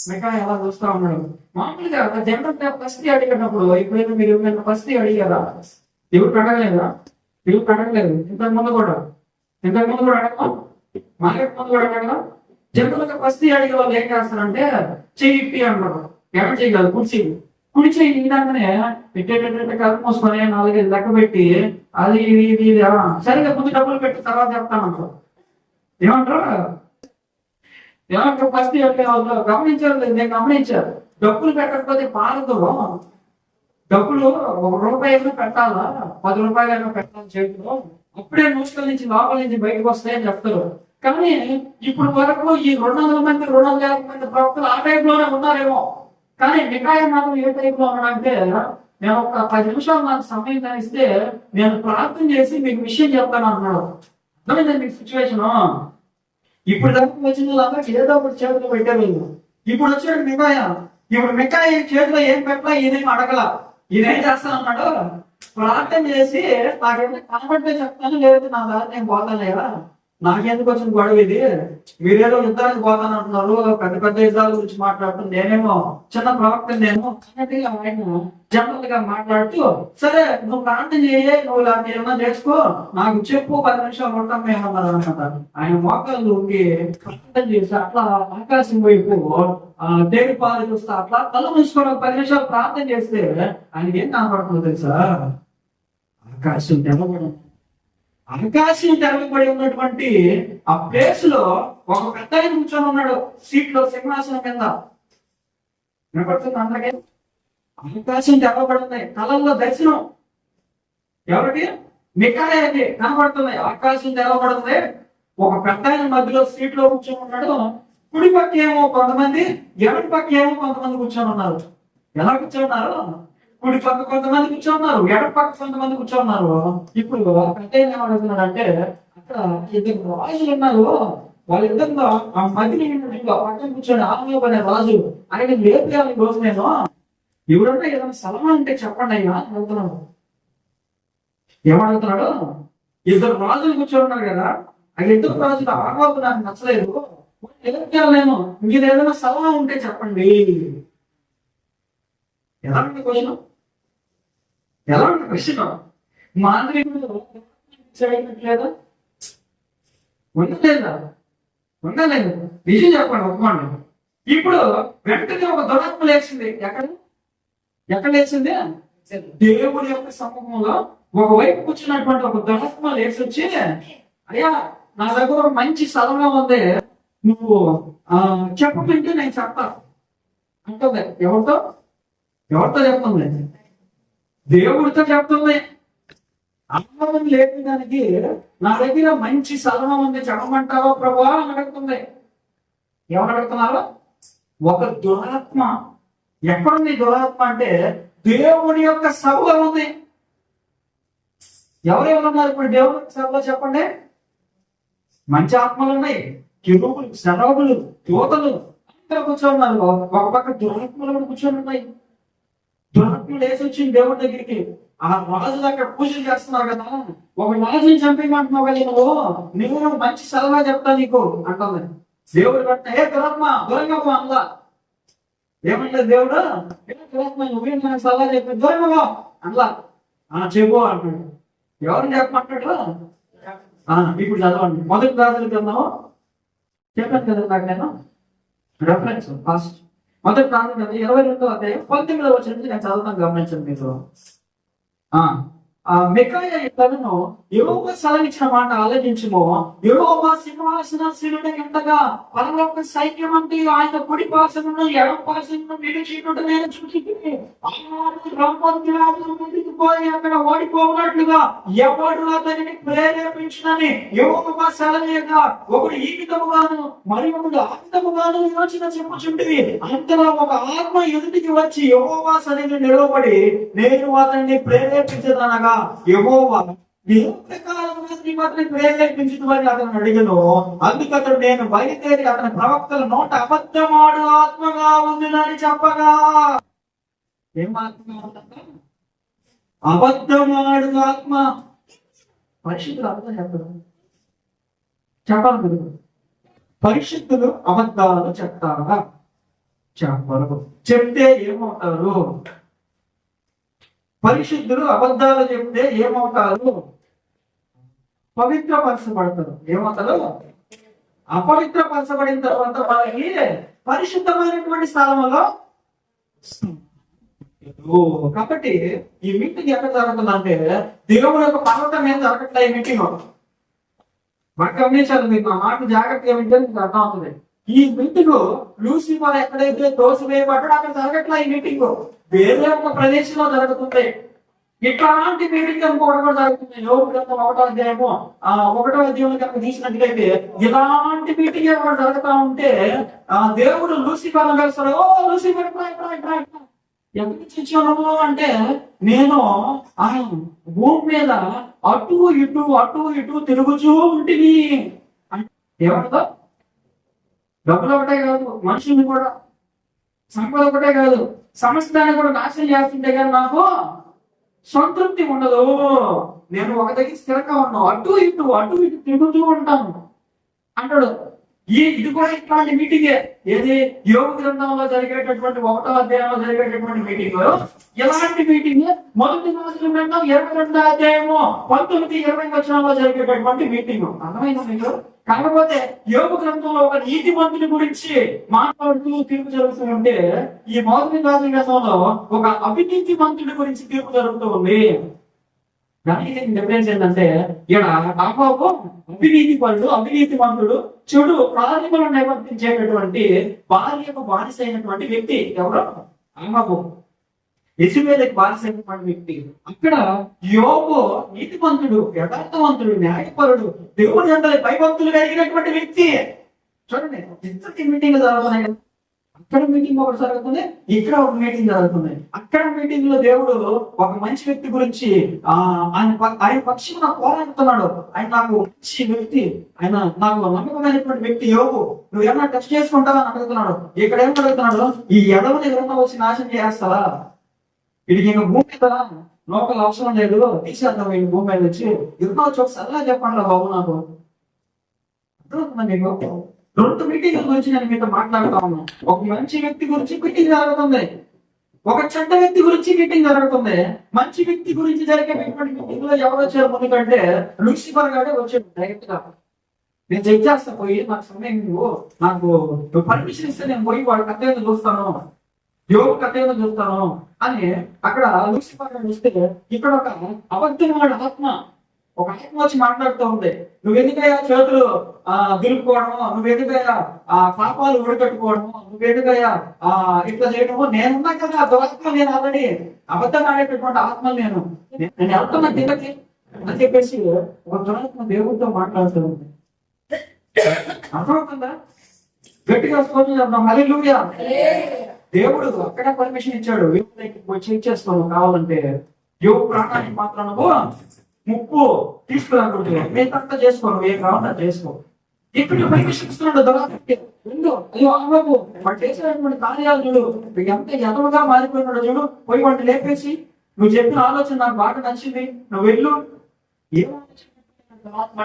మిఠాయి అలా చూస్తా ఉన్నాడు. మామూలుగా జనరల్ ఫస్ట్ అడిగినప్పుడు ఎప్పుడైనా మీరు ఏమైనా ఫస్ట్ అడిగారా? ఎవరు అడగలేదా? ఎవరు అడగలేదు. ఇంతకు ముందు కూడా అడగడం, మార్కెట్ ముందు కూడా అడగడం. జనరల్ గా ఫస్ట్ అడిగే వాళ్ళు ఏం చేస్తారంటే చెయ్యి అన్నారు. ఎక్కడ చేయగలదు? కుడి చెయ్యి ఇందాకనే పెట్టేటట్టు కళ్ళు మూసుకొని 4-5 లెక్క పెట్టి అది ఇది సరిగ్గా ముందు డబ్బులు పెట్టి తర్వాత చెప్తానంటారు. ఏమంటారు? ఫస్ట్ గమనించారు, నేను గమనించారు. డబ్బులు పెట్టకపోతే పాలతో డబ్బులు 1 రూపాయలు పెట్టాలా, 10 రూపాయలు పెట్టాలి చేతిలో, అప్పుడే నూస్తల నుంచి లోపల నుంచి బయటకు వస్తాయని చెప్తారు. కానీ ఇప్పుడు వరకు ఈ 200 మంది 250 మంది ప్రవక్తలు ఆ టైప్ లోనే ఉన్నారేమో. కానీ మిఠాయి మాత్రం ఏ టైప్ లో ఉన్నాడంటే, నేను ఒక 10 నిమిషాలు నాకు సమయం ఇస్తే నేను ప్రార్థన చేసి మీకు విషయం చెప్తాను అన్నాడు. అర్థమైంది మీకు సిచ్యువేషన్? ఇప్పుడు దాకా వచ్చిన వాళ్ళందరికీ ఏదో ఒకటి చేతిలో పెట్టారు. ఇప్పుడు వచ్చాడు మిఠాయ. ఇప్పుడు మిఠాయి చేతిలో ఏం పెట్టలా, ఈయనేం అడగల. ఈయనేం చేస్తానన్నాడు? ప్రార్థన చేసి నాకేమైనా కనబడితే చెప్తాను, లేకపోతే నా దారి నేను పోతాను లేదా, నాకెందుకు వచ్చిన గొడవ ఇది, మీరేదో యుద్ధానికి పోతాను అంటున్నారు, పెద్ద పెద్ద యుద్ధాల గురించి మాట్లాడుతుంది, నేనేమో చిన్న ప్రవక్త, నేను అన్నట్టుగా ఆయన జనరల్ గా మాట్లాడుతూ, సరే నువ్వు ప్రార్థన చేయి, నువ్వు ఇలా ఏమన్నా చేసుకో, నాకు చెప్పు, 10 నిమిషాలు ఉంటాం మేమన్నారు అనమాట. ఆయన మోకాళ్ళు ఉండి ప్రార్థన చేసి అట్లా ఆకాశం వైపు దేవి పాలు చూస్తా అట్లా కళ్ళు మూసుకోవడం 10 నిమిషాలు ప్రార్థన చేస్తే ఆయనకి ఏం కనపడుతుంది తెలుసా? ఆకాశం తెల్లబడి ఆకాశం తెరవబడి ఉన్నటువంటి ఆ ప్లేస్ లో ఒక పెద్ద ఆయన కూర్చొని ఉన్నాడు, సీట్ లో, సింహాసనం కింద. వినపడుతుంది అందరికీ? ఆకాశం తెరవబడి ఉంది, కళల్లో దర్శనం. ఎవరికి? మికాయాకి కనబడుతుంది. ఆకాశం తెరవబడుతుంది, ఒక పెద్ద ఆయన మధ్యలో సీట్ లో కూర్చొని ఉన్నాడు. కుడి పక్క ఏమో కొంతమంది, ఎడటి పక్క ఏమో కొంతమంది కూర్చొని ఉన్నారు. ఎలా కూర్చోన్నారు? కుడి పక్క కొంతమంది కూర్చోన్నారు, ఎడటి పక్క కొంతమంది కూర్చోన్నారు. ఇప్పుడు పెద్ద ఆయన ఏమడుగుతున్నాడు అంటే, అక్కడ ఇద్దరు రాజులు ఉన్నారు, వాళ్ళిద్దరిలో ఆ మధ్యలో పక్కన కూర్చొని ఆమె అనే రాజు, ఆయన లేపేయాలి రోజు నేను. ఎవరంటే ఏదైనా సలహా అంటే చెప్పండి అయ్యా అడుగుతున్నాడు. ఏమడుగుతున్నాడు? ఇద్దరు రాజులు కూర్చొని ఉన్నారు కదా, ఆ ఇద్దరు రాజులు ఆగోకు నాకు నచ్చలేదు, నేను మీరు ఏదైనా సలహా ఉంటే చెప్పండి. ఎలాంటి క్వశ్చన్? ఎలాంటి క్వశ్చన్? మాంత్రికుడు చేయట్లేదా? ఉండలేదా? ఉండలేదు. నిజం చెప్పండి, ఒప్పుకోండి. ఇప్పుడు వెంటనే ఒక దురాత్మ లేచింది. ఎక్కడ లేచింది? దేవుడి యొక్క సముఖంలో ఒకవైపు కూర్చున్నటువంటి ఒక దురాత్మ లేచి వచ్చి, అయ్యా నా దగ్గర ఒక మంచి సలహా ఉంది, నువ్వు చెప్పమంటే నేను చెప్తా అంటుంది. ఎవరితో చెప్తుంది? దేవుడితో చెప్తుంది. ఆత్మని లేపడానికి నా దగ్గర మంచి సలహా ఉంది, చెప్పమంటావా ప్రభా అని అడుగుతుంది. ఎవరు అడుగుతున్నారు? ఒక దురాత్మ. ఎక్కడుంది దురాత్మ అంటే దేవుడి యొక్క సభలో ఉంది. ఎవరెవరు ఉన్నారు ఇప్పుడు దేవుడి సభలో చెప్పండి? మంచి ఆత్మలు ఉన్నాయి, కిరువులు, శరవులు, యువతలు అందరూ కూర్చోన్నారు. ఒక పక్క దురాత్మలు కూడా కూర్చొని ఉన్నాయి. దురాత్మలు వేసి వచ్చింది దేవుడి దగ్గరికి. ఆ రాజు అక్కడ పూజలు చేస్తున్నారు కదా, ఒక రాజుని చంపేయమంటున్నావు కదా నువ్వు, నేను మంచి సలహా చెప్తా నీకు అంటుంది. దేవుడు పట్టిన ఏ దురాత్మ దూరంగా అందా. ఏమంటే దేవుడు, దురాత్మ నువ్వే నాకు సలహా చెప్పి దూరంగా అందా. చెప్పు అంటాడు. ఎవరిని చెప్పమంటాడు? ఇప్పుడు చదవండి. మొదటి రాజులు గ్రంథము చెప్పాను కదా నాకు నేను రెఫరెన్స్ ఫస్ట్. మొదటి రాజులు గ్రంథం 22వ అధ్యాయం 19వ వచనం నుంచి నేను చదువుతాను, గమనించండి మీరు. మికాయా ఇతను యెహోవా సెలవిచ్చిన మాట ఆలోచించుము. యెహోవా సింహాసనాసీనుడై ఉండగా పరలోక సైన్యం అంటే ఆయన కుడి పార్శ్వమును ఎడమ పార్శ్వమును నిలిచినట్టు నేను చూసింది. ముందుకు పోయి అక్కడ ఓడిపోయినట్లుగా ఎవడు అతనిని ప్రేరేపించినని యెహోవా సెలవేయగా ఒకడు ఈ విధముగాను మరి ఒకడు ఆ విధముగాను యోచన చెప్పుచుంటివి. అంతలో ఒక ఆత్మ ఎదుటికి వచ్చి యెహోవా సన్నిధిని నిలబడి, నేను అతన్ని ప్రేరేపించదనగా యెహోవా ప్రేరేపించుదని అతను అడిగను. అందుకు అతడు, నేను బయలుదేరి అతని ప్రవక్తల నోట అబద్ధమాడు ఆత్మగా ఉందని చెప్పగా. ఏం ఆత్మ? అబద్ధమాడు ఆత్మ. పరిశుద్ధులు అబద్ధం చెప్పాలి. పరిశుద్ధులు అబద్ధాలు చెప్తారా? చెప్పరు. చెప్తే ఏమవుతారు? పరిశుద్ధులు అబద్ధాలు చెప్తే ఏమవుతారు? పవిత్రపరచబడతారు. ఏమవుతారు? అపవిత్రపరచబడిన తర్వాత వాళ్ళకి పరిశుద్ధమైనటువంటి స్థలంలో. కాబట్టి ఈ మీటింగ్ ఎక్కడ జరుగుతుందంటే దేవుడు యొక్క పర్వతం మీద జరగట్లే ఈ మీటింగ్. బాగా గమనించాలి మీరు, నా మాట జాగ్రత్తగా వింటే మీకు అర్థం అవుతుంది. ఈ మీటింగ్ లూసిఫర్ ఎక్కడైతే తోసివేయబడ్డాడో అక్కడ జరగట్లా ఈ మీటింగ్, వేరే ఒక ప్రదేశంలో జరుగుతుంది. ఇట్లాంటి మీటింగ్ కూడా జరుగుతుంది. యోగ గ్రంథం 1వ అధ్యాయము 1వ అధ్యాయంలో కనుక తీసినట్లయితే ఇలాంటి మీటింగ్ కూడా జరుగుతా ఉంటే దేవుడు లూసిఫర్ కలిస్తాడు. ఓ లూసిఫర్ ఎక్కడి నుంచి వచ్చాను అంటే, నేను భూమి మీద అటు ఇటు తిరుగుచూ ఉంటుంది. ఏమంటా? డబ్బులు ఒకటే కాదు, మనుషుల్ని కూడా, సంపద ఒకటే కాదు, సమస్తాన్ని కూడా నాశనం చేస్తుంటే కానీ నాకు సంతృప్తి ఉండదు. నేను ఒక దగ్గర స్థిరంగా ఉన్నాను, అటు ఇటు తిరుగుతూ ఉంటాను అంటాడు. ఇది కూడా ఇట్లాంటి మీటింగే. ఏది? యోగ గ్రంథంలో జరిగేటటువంటి 1వ అధ్యాయంలో జరిగేటటువంటి మీటింగ్. ఎలాంటి మీటింగ్? మొదటి రాజుల గ్రంథం 22వ అధ్యాయము 19-20 వచనాల్లో జరిగేటటువంటి మీటింగ్. అర్థమైందా మీకు? కాకపోతే యోగ గ్రంథంలో ఒక నీతి మంతుని గురించి మాట్లాడుతూ తీర్పు జరుగుతూ ఉంటే, ఈ మొదటి రాజుల గ్రంథంలో ఒక అవినీతి మంతుడి గురించి తీర్పు జరుగుతూ ఉంది. దానికి డిఫరెన్స్ ఏంటంటే ఇక్కడ యాకోబు అవినీతి పరుడు, అవినీతిమంతుడు, చెడు ప్రారంభంలో నివర్తించేటటువంటి భార్యకు బానిస అయినటువంటి వ్యక్తి ఎవరు? యాకోబు. యెజబెలుకి బానిస అయినటువంటి వ్యక్తి. అక్కడ యోబు నీతిమంతుడు, యథార్థవంతుడు, న్యాయపరుడు, దేవుని యందు భయభక్తులు కలిగినటువంటి వ్యక్తి. చూడండి, ఇద్దరికి మీటింగ్ జరుగుతున్నాయి కదా. అక్కడ మీటింగ్ ఒకటి జరుగుతుంది, ఇక్కడ ఒక మీటింగ్ జరుగుతుంది. అక్కడ మీటింగ్ లో దేవుడు ఒక మంచి వ్యక్తి గురించి ఆయన పక్షాన పోరాడుతున్నాడు. ఆయన నాకు మంచి వ్యక్తి, ఆయన నాకు నమ్మకమైనటువంటి వ్యక్తి యోబు, నువ్వు ఏమన్నా టచ్ చేసుకుంటావని అడుగుతున్నాడు. ఇక్కడ ఏం అడుగుతున్నాడు? ఈ ఎడవని ఎవరన్నా వచ్చి నాశనం చేస్తారా? వీడికి ఇంకా భూమి మీద లోకల్ అవసరం లేదు, తీసేద్దాం వీడి భూమి మీద వచ్చి. ఇద్దరు వచ్చి ఒక సలహా చెప్పండి బాబు నాకు. మీకు రెండు మీటింగ్ల గురించి నేను మీతో మాట్లాడుతా ఉన్నాను. ఒక మంచి వ్యక్తి గురించి మీటింగ్ జరుగుతుంది, ఒక చెడ్డ వ్యక్తి గురించి మీటింగ్ జరుగుతుంది. మంచి వ్యక్తి గురించి జరిగేటటువంటి మీటింగ్ లో ఎవరు వచ్చారు ముందుకంటే లూసిఫర్ గారే వచ్చాడు డైరెక్ట్ గా. నేను చెక్ చేస్తా పోయి, నాకు సమయం నాకు పర్మిషన్ ఇస్తే నేను పోయి వాడు కథ ఏదో చూస్తాను, యోగ కథ ఏదో చూస్తాను అని అక్కడ లూసిఫర్ గారు వస్తే ఇక్కడ ఒక అబద్ధమైన ఆత్మ, ఒక ఆత్మ వచ్చి మాట్లాడుతూ ఉంది. నువ్వు ఎందుకయ్యా చేతులు దులుపుకోవడము, నువ్వు ఎందుకయ్యా పాపాలు ఉడకట్టుకోవడము, నువ్వు ఎందుకయ్యా ఇట్లా చేయడము, నేనున్నా కదా దురాత్మ, నేను ఆల్రెడీ అబద్ధం ఆడేటటువంటి ఆత్మ, నేను వెళ్తున్నా తిన్నకి అని చెప్పేసి ఒక దురాత్మ దేవుడితో మాట్లాడుతూ ఉంది. అర్థమవుతుందా? గట్టిగా స్తోత్రం చెప్తాం, హల్లెలూయా. దేవుడు అక్కడ పర్మిషన్ ఇచ్చాడు, చెక్ చేసుకోవడం కావాలంటే. యోగు ప్రాణానికి మాత్రం ముప్పు తీసుకురాకూడదు, మీకంతా చేసుకోను, ఏం కావాలంటే చేసుకో. ఇక్కడ పర్మిషన్ ఇస్తున్నాడు దొరకకి. వాడు చేసినటువంటి కార్యాలు చూడు, ఎంత ఎదవగా మారిపోయినాడు చూడు. పోయి వాడిని లేపేసి, నువ్వు చెప్పిన ఆలోచన నాకు బాగా నచ్చింది, నువ్వు వెళ్ళు. ఏం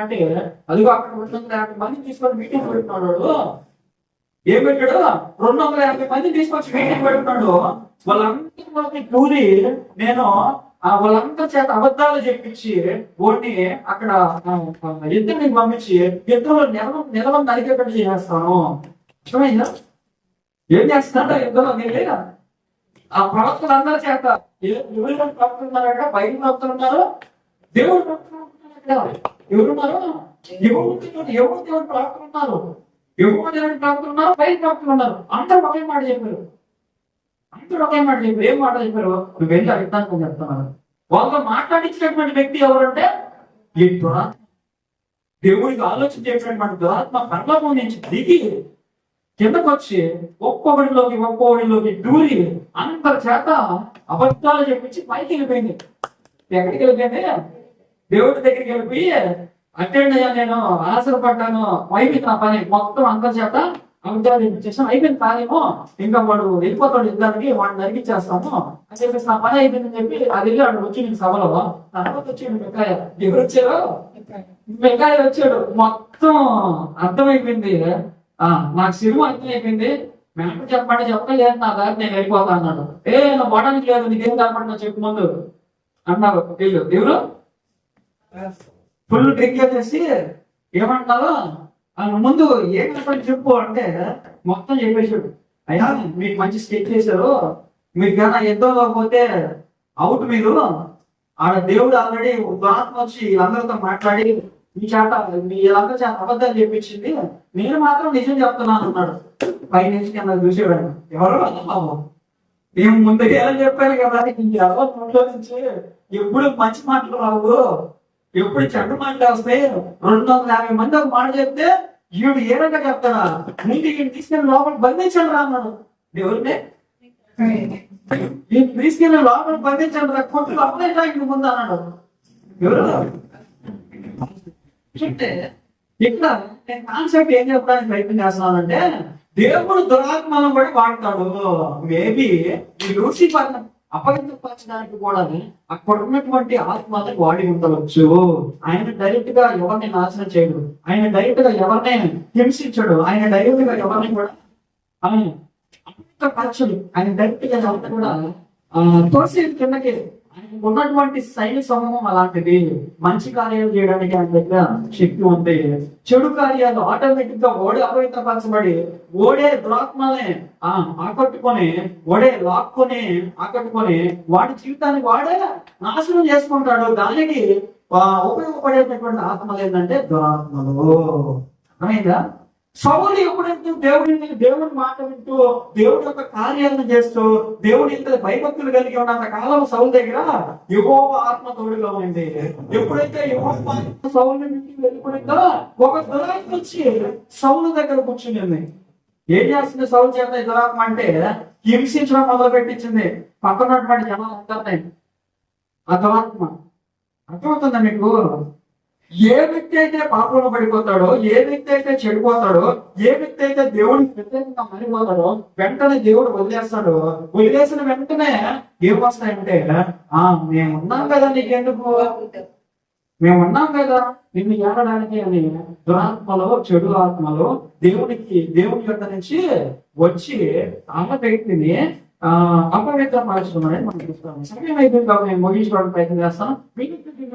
అంటే అదిగో అక్కడ 250 మందిని తీసుకొని మీటింగ్ పెడుతున్నాడు. ఏం పెట్టాడు? 250 మందిని తీసుకొచ్చి మీటింగ్ పెడుతున్నాడు. వాళ్ళందరిలోకి కూరి నేను వాళ్ళంతా చేత అబద్ధాలు చెప్పించి వాడిని అక్కడ యుద్ధానికి పంపించి యుద్ధంలో నిలవం నరికేటట్టు చేస్తాను. ఇష్టమైందా? ఏం చేస్తున్నాడు యుద్ధంలో? నేను ఆ ప్రవక్తలందరి చేత ఎవరు ప్రవక్తున్నారట? బయట ప్రవక్తలున్నారు, దేవుడు ప్రవక్తలున్నారు. ఎవరున్నారు? ఎవరు దేవుడు ప్రవక్తలున్నారు, ఎవరు దేవుడు ప్రవక్తలున్నారు, బయట ప్రవక్తలున్నారు. అందరూ ఒకే మాట చెప్పారు. అందరూ ఒకే మాట చెప్పారు. ఏం మాట చెప్పారు? నువ్వు వెళ్ళి అర్థానికి చెప్తున్నాను. వాళ్ళతో మాట్లాడించినటువంటి వ్యక్తి ఎవరంటే ఈ దురాత్మ. దేవుడికి ఆలోచన చేసినటువంటి దురాత్మ పరలోకం నుంచి దిగి కిందకు వచ్చి ఒక్కొక్కడిలోకి దూరి అందరి చేత అబద్ధాలు చెప్పించి పైకి వెళ్ళిపోయింది. ఎక్కడికి వెళ్ళిపోయింది? దేవుడి దగ్గరికి వెళ్ళిపోయి, అటెండ్ అయ్యా, నేను ఆశపడ్డాను, అయిపోయింది నా పని మొత్తం, అందరి చేత అబద్ధాలు చెప్పించేసాను, అయిపోయింది కాదేమో, ఇంకా వాడు వెళ్ళిపోతాడు యుద్ధానికి, వాడిని నరికిచ్చేస్తాము అని చెప్పేసి నా పని అయిపోయిందని చెప్పి అది వెళ్ళి వాడు వచ్చి నీకు సభలో తర్వాత వచ్చాడు మెకాయ. ఎవరు వచ్చారు? మెకాయ వచ్చాడు. మొత్తం అర్థమైపోయింది, నాకు సినిమా అర్థమైపోయింది. మ్యాటర్ చెప్పండి, చెప్పలేదు నా దారి నేను వెళ్ళిపోతా అన్నాడు. నా పోవడానికి లేదు, నీకేం కనపడినా చెప్పు ముందు అన్నారు. ఎవరు ఫుల్ డ్రింక్ చేసి ఏమంటున్నారు ముందు ఏం కనపడి చెప్పు అంటే మొత్తం చెప్పేశాడు. అయ్యా మీకు మంచి స్కెచ్ చేశారు, మీకు కానీ యుద్ధంలో పోతే అవుట్, మీరు ఆడ దేవుడు ఆల్రెడీ ఆత్మ వచ్చి వీళ్ళందరితో మాట్లాడి మీ చేత వీళ్ళందరూ చేత అబద్ధాలు చెప్పించింది, నేను మాత్రం నిజం చెప్తున్నాను అన్నాడు. పైనుంచి కింద చూసాడు. ఎవరు? మేము ముందుగా ఎలా చెప్పాను కదా, ఇంట్లో నుంచి ఎప్పుడు మంచి మాటలు రావు, ఎప్పుడు చెడ్డ మాటలు వస్తాయి. 250 మంది ఒక మాట చెప్తే ఈవిడు ఏ రకంగా చెప్తాడా, ముందు ఈయన తీసుకెళ్ళి లోపల బంధించండి రా అన్నాడు. దేవుడినే తీసుకెళ్ళి లోపల బంధించండి రా, కొట్టు లోపలే ఇంటి ముందు అన్నాడు. ఎవరు? ఇక్కడ నేను కాన్సెప్ట్ ఏం చెప్పడానికి ప్రయత్నం చేస్తున్నానంటే, దేవుడు దురాత్మలను కూడా వాడతాడు. మేబీ ఈ లూసిఫర్ అపవిత్రపరచడానికి కూడా అక్కడ ఉన్నటువంటి ఆత్మని వాడి ఉండవచ్చు. ఆయన డైరెక్ట్ గా ఎవరిని నాశనం చేయడు, ఆయన డైరెక్ట్ గా ఎవరిని హింసించడు, ఆయన డైరెక్ట్ గా ఎవరిని కూడా అపవిత్రపరచడు, ఆయన డైరెక్ట్ గా ఎవరిని కూడా తోసి కిందకి ఆయనకు ఉన్నటువంటి సైన్య సమూహం అలాంటిది. మంచి కార్యాలు చేయడానికి ఆయన దగ్గర శక్తి ఉంది. చెడు కార్యాలు ఆటోమేటిక్ గా ఓడే అపవిత్రపరచబడి ఓడే దురాత్మల్ని ఆకట్టుకొని ఓడే లాక్కొని ఆకట్టుకొని వాడి జీవితాన్ని వాడే నాశనం చేసుకుంటాడు. దానికి ఉపయోగపడేటటువంటి ఆత్మలు ఏంటంటే దురాత్మలు. అర్థమైందా? సౌలు ఎప్పుడైతే దేవుని మాట వింటూ దేవుడి యొక్క కార్యాలను చేస్తూ దేవుడి ఇంత భయభక్తులు కలిగి ఉన్నంత కాలం సౌలు దగ్గర యెహోవా ఆత్మ తోడుగా ఉంది. ఎప్పుడైతే యెహోవా సౌలు ఇంటికి వెళ్ళిపోయిందో ఒక దురాత్మ వచ్చి సౌలు దగ్గర కూర్చుంది. ఏం చేస్తుంది సౌలు చేత దురాత్మ అంటే హింసించడం మొదలు పెట్టించింది పక్కనటువంటి జనాలు అందరినీ. ఆ దురాత్మ అర్థమవుతుందా మీకు? ఏ వ్యక్తి అయితే పాపంలో పడిపోతాడో, ఏ వ్యక్తి అయితే చెడిపోతాడో, ఏ వ్యక్తి అయితే దేవుడికి వ్యతిరేకంగా మారిపోతాడో వెంటనే దేవుడు వదిలేస్తాడు. వదిలేసిన వెంటనే ఏమొస్తాయంటే మేమున్నాం కదా, నీకెందుకు, మేమున్నాం కదా నిన్ను ఏడడానికి అని దురాత్మలో చెడు ఆత్మలో దేవుని యొక్క నుంచి వచ్చి ఆమె వ్యక్తిని అపవిత్రపరుస్తున్నాడని మనం చూస్తాం. సమయం అయితే నేను ముగించుకోవడానికి ప్రయత్నం చేస్తాను.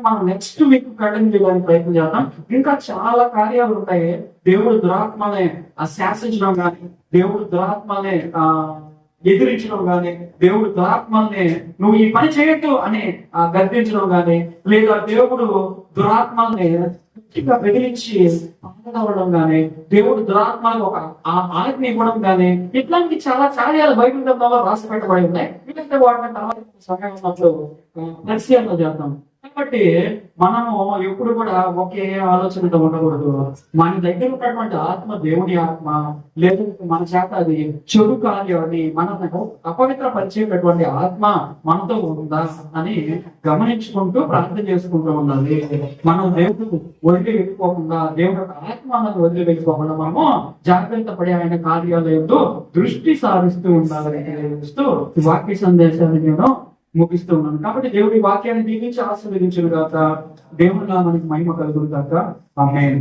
మనం నెక్స్ట్ వీక్ కంటిన్యూ చేయడానికి ప్రయత్నం చేద్దాం. ఇంకా చాలా కార్యాలు ఉంటాయి. దేవుడు దురాత్మని శాసించడం కానీ, దేవుడు దురాత్మని ఎదిరించడం కానీ, దేవుడు దురాత్మల్ని నువ్వు ఈ పని చేయొద్దు అని గర్దించడం కానీ, లేదా దేవుడు దురాత్మల్ని బెదిరించి ఆడవడం కానీ, దేవుడు దురాత్మలకు ఒక ఆజ్ఞ ఇవ్వడం కానీ, ఇట్లాంటి చాలా కార్యాలు బైబిల్ గ్రంథంలో రాసి పెట్టబడి ఉన్నాయి. వీలైతే వాటిని తర్వాత సమయం ఉన్నప్పుడు పరిశీలన చేద్దాం. కాబట్టి మనము ఎప్పుడు కూడా ఒకే ఆలోచనతో ఉండకూడదు. మన దగ్గర ఉన్నటువంటి ఆత్మ దేవుని ఆత్మ, లేదంటే మన చేత అది చెడు కార్యాన్ని మనకు అపవిత్రపరిచేటటువంటి ఆత్మ మనతో ఉందా అని గమనించుకుంటూ ప్రార్థన చేసుకుంటూ ఉండాలి. మనం దేవుడు వదిలి వెళ్ళిపోకుండా, దేవుడు ఆత్మ మనకు వదిలి వెళ్ళిపోకుండా మనము జాగ్రత్త పడి ఆయన కార్యాలయంలో దృష్టి సారిస్తూ ఉండాలని తెలియజేస్తూ ఈ వాక్య సందేశాన్ని నేను ముగిస్తూ ఉన్నాను. కాబట్టి దేవుడి వాక్యాన్ని దీవించి ఆశీర్వదించును గాక. దేవుడు మనకి మహిమ కలుగును గాక. ఆమేన్.